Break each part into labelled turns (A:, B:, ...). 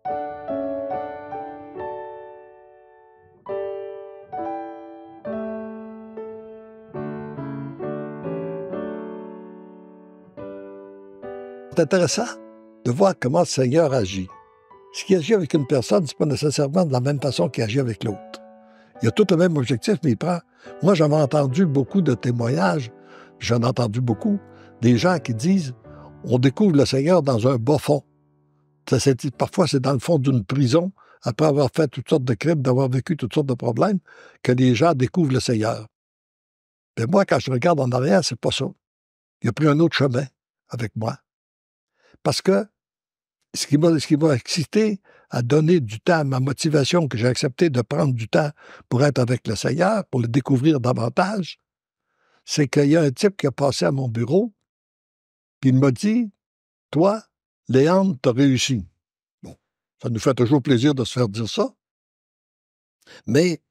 A: C'est intéressant de voir comment le Seigneur agit. Ce qui agit avec une personne, ce n'est pas nécessairement de la même façon qu'il agit avec l'autre. Il a tout le même objectif, mais il prend... Moi, j'avais entendu beaucoup de témoignages, j'en ai entendu beaucoup, des gens qui disent « on découvre le Seigneur dans un bas fond ». Parfois, c'est dans le fond d'une prison, après avoir fait toutes sortes de crimes, d'avoir vécu toutes sortes de problèmes, que les gens découvrent le Seigneur. Mais moi, quand je regarde en arrière, c'est pas ça. Il a pris un autre chemin avec moi. Parce que ce qui m'a excité à donner du temps, ma motivation que j'ai accepté de prendre du temps pour être avec le Seigneur, pour le découvrir davantage, c'est qu'il y a un type qui a passé à mon bureau, puis il m'a dit « Toi, Léandre, t'as réussi. » Bon, ça nous fait toujours plaisir de se faire dire ça. Mais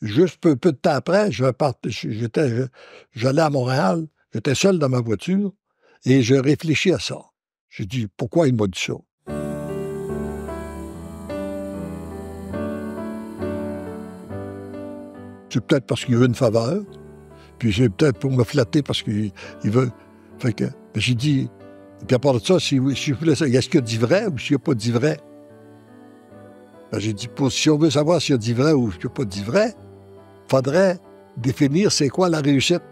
A: juste peu de temps après, j'allais à Montréal, j'étais seul dans ma voiture, et je réfléchis à ça. J'ai dit « Pourquoi il m'a dit ça? » C'est peut-être parce qu'il veut une faveur, puis c'est peut-être pour me flatter parce qu'il veut... Fait que j'ai dit... Puis à part de ça, si je voulais ça, est-ce qu'il a dit vrai ou s'il n'a pas dit vrai? Ben, j'ai dit, si on veut savoir s'il a dit vrai ou s'il n'a pas dit vrai, il faudrait définir c'est quoi la réussite.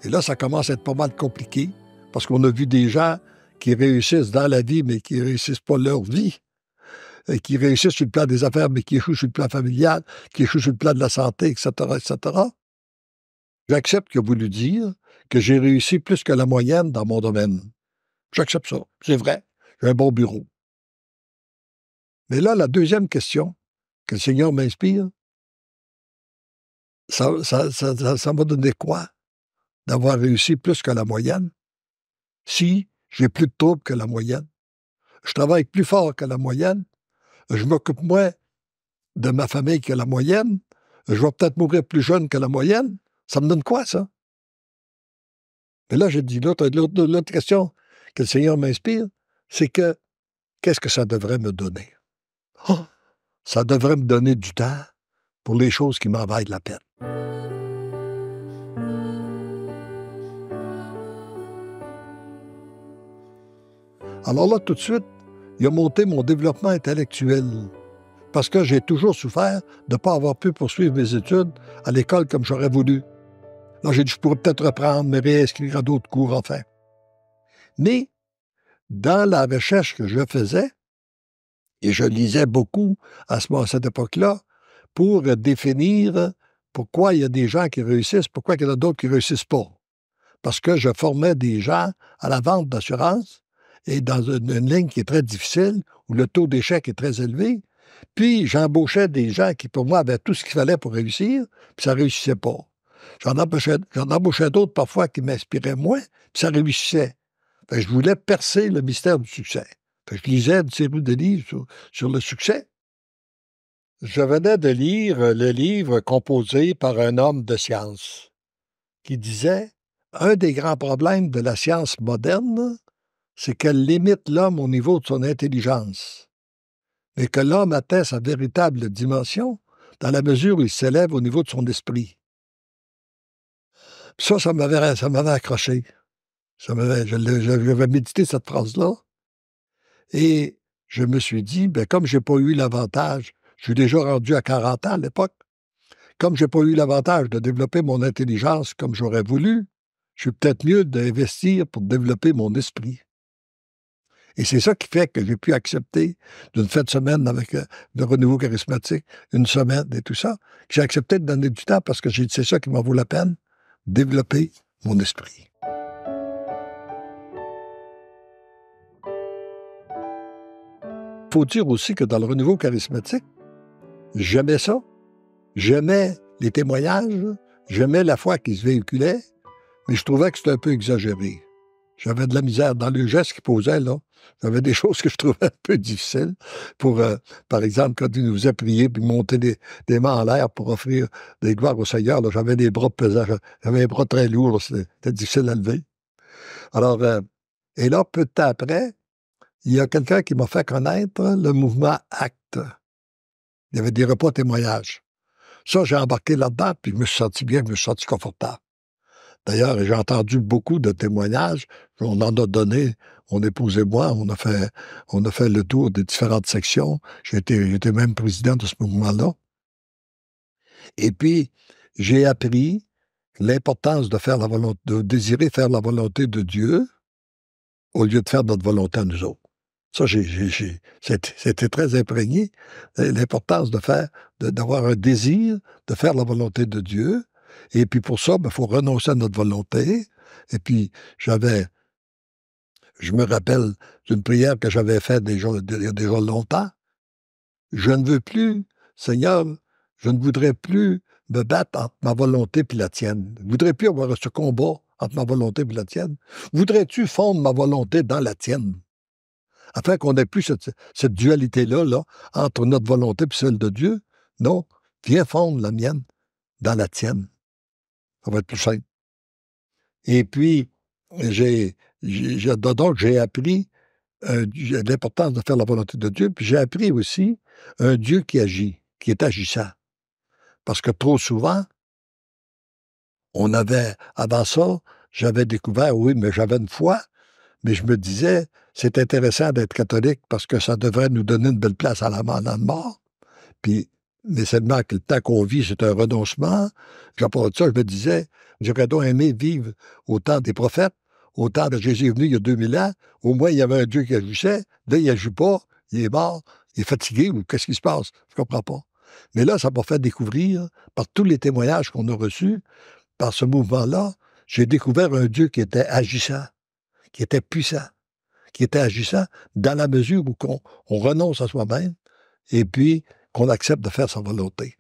A: Et là, ça commence à être pas mal compliqué, parce qu'on a vu des gens qui réussissent dans la vie, mais qui ne réussissent pas leur vie, et qui réussissent sur le plan des affaires, mais qui échouent sur le plan familial, qui échouent sur le plan de la santé, etc., etc. J'accepte qu'il a voulu dire que j'ai réussi plus que la moyenne dans mon domaine. J'accepte ça. C'est vrai. J'ai un bon bureau. Mais là, la deuxième question que le Seigneur m'inspire, ça m'a donné quoi d'avoir réussi plus que la moyenne si j'ai plus de troubles que la moyenne? Je travaille plus fort que la moyenne. Je m'occupe moins de ma famille que la moyenne. Je vais peut-être mourir plus jeune que la moyenne. Ça me donne quoi, ça? Mais là, j'ai dit, l'autre question que le Seigneur m'inspire, c'est que qu'est-ce que ça devrait me donner? Oh, ça devrait me donner du temps pour les choses qui m'en valent la peine. Alors là, tout de suite, il a monté mon développement intellectuel parce que j'ai toujours souffert de ne pas avoir pu poursuivre mes études à l'école comme j'aurais voulu. Là, j'ai dit, je pourrais peut-être reprendre, me réinscrire à d'autres cours, enfin. Mais, dans la recherche que je faisais, et je lisais beaucoup à cette époque-là, pour définir pourquoi il y a des gens qui réussissent, pourquoi il y en a d'autres qui ne réussissent pas. Parce que je formais des gens à la vente d'assurance et dans une ligne qui est très difficile, où le taux d'échec est très élevé, puis j'embauchais des gens qui, pour moi, avaient tout ce qu'il fallait pour réussir, puis ça ne réussissait pas. J'en embauchais d'autres parfois qui m'inspiraient moins, puis ça réussissait. Fait que je voulais percer le mystère du succès. Fait que je lisais une série de livres sur le succès. Je venais de lire le livre composé par un homme de science qui disait « Un des grands problèmes de la science moderne, c'est qu'elle limite l'homme au niveau de son intelligence, mais que l'homme atteint sa véritable dimension dans la mesure où il s'élève au niveau de son esprit. » Ça m'avait accroché. J'avais médité cette phrase-là. Et je me suis dit, comme je n'ai pas eu l'avantage, je suis déjà rendu à 40 ans à l'époque, comme je n'ai pas eu l'avantage de développer mon intelligence comme j'aurais voulu, je suis peut-être mieux d'investir pour développer mon esprit. Et c'est ça qui fait que j'ai pu accepter d'une fin de semaine avec le renouveau charismatique, une semaine et tout ça. J'ai accepté de donner du temps parce que j'ai dit c'est ça qui m'en vaut la peine, développer mon esprit. Il faut dire aussi que dans le renouveau charismatique, j'aimais ça. J'aimais les témoignages, j'aimais la foi qui se véhiculait, mais je trouvais que c'était un peu exagéré. J'avais de la misère dans le geste qu'il posait, là. J'avais des choses que je trouvais un peu difficiles pour, par exemple, quand il nous faisait prier puis monter des mains en l'air pour offrir des gloires au Seigneur, là, j'avais des bras pesants, j'avais les bras très lourds, c'était difficile à lever. Alors, et là, peu de temps après, il y a quelqu'un qui m'a fait connaître le mouvement ACT. Il y avait des repas témoignages. Ça, j'ai embarqué là-dedans, puis je me suis senti bien, je me suis senti confortable. D'ailleurs, j'ai entendu beaucoup de témoignages. On en a donné, mon épouse et moi, on a fait le tour des différentes sections. J'étais même président de ce mouvement-là. Et puis, j'ai appris l'importance de désirer faire la volonté de Dieu au lieu de faire notre volonté à nous autres. Ça, c'était très imprégné, l'importance d'avoir un désir de faire la volonté de Dieu. Et puis pour ça, il faut renoncer à notre volonté. Et puis, je me rappelle d'une prière que j'avais faite il y a déjà longtemps. Je ne veux plus, Seigneur, je ne voudrais plus me battre entre ma volonté et la tienne. Je ne voudrais plus avoir ce combat entre ma volonté et la tienne. Voudrais-tu fondre ma volonté dans la tienne? Afin qu'on n'ait plus cette dualité-là là, entre notre volonté et celle de Dieu. Non, viens fondre la mienne dans la tienne. Ça va être plus simple. Et puis, donc, j'ai appris l'importance de faire la volonté de Dieu, puis j'ai appris aussi un Dieu qui agit, qui est agissant. Parce que trop souvent, avant ça, j'avais découvert, oui, mais j'avais une foi, mais je me disais, c'est intéressant d'être catholique parce que ça devrait nous donner une belle place à la mort. Puis, mais seulement que le temps qu'on vit, c'est un renoncement. Puis après ça, je me disais, j'aurais donc aimé vivre au temps des prophètes, au temps de Jésus est venu il y a 2000 ans. Au moins, il y avait un Dieu qui agissait. Là, il n'agit pas, il est mort, il est fatigué, ou qu'est-ce qui se passe? Je ne comprends pas. Mais là, ça m'a fait découvrir, par tous les témoignages qu'on a reçus, par ce mouvement-là, j'ai découvert un Dieu qui était agissant, qui était puissant, qui était agissant dans la mesure où on renonce à soi-même et puis qu'on accepte de faire sa volonté.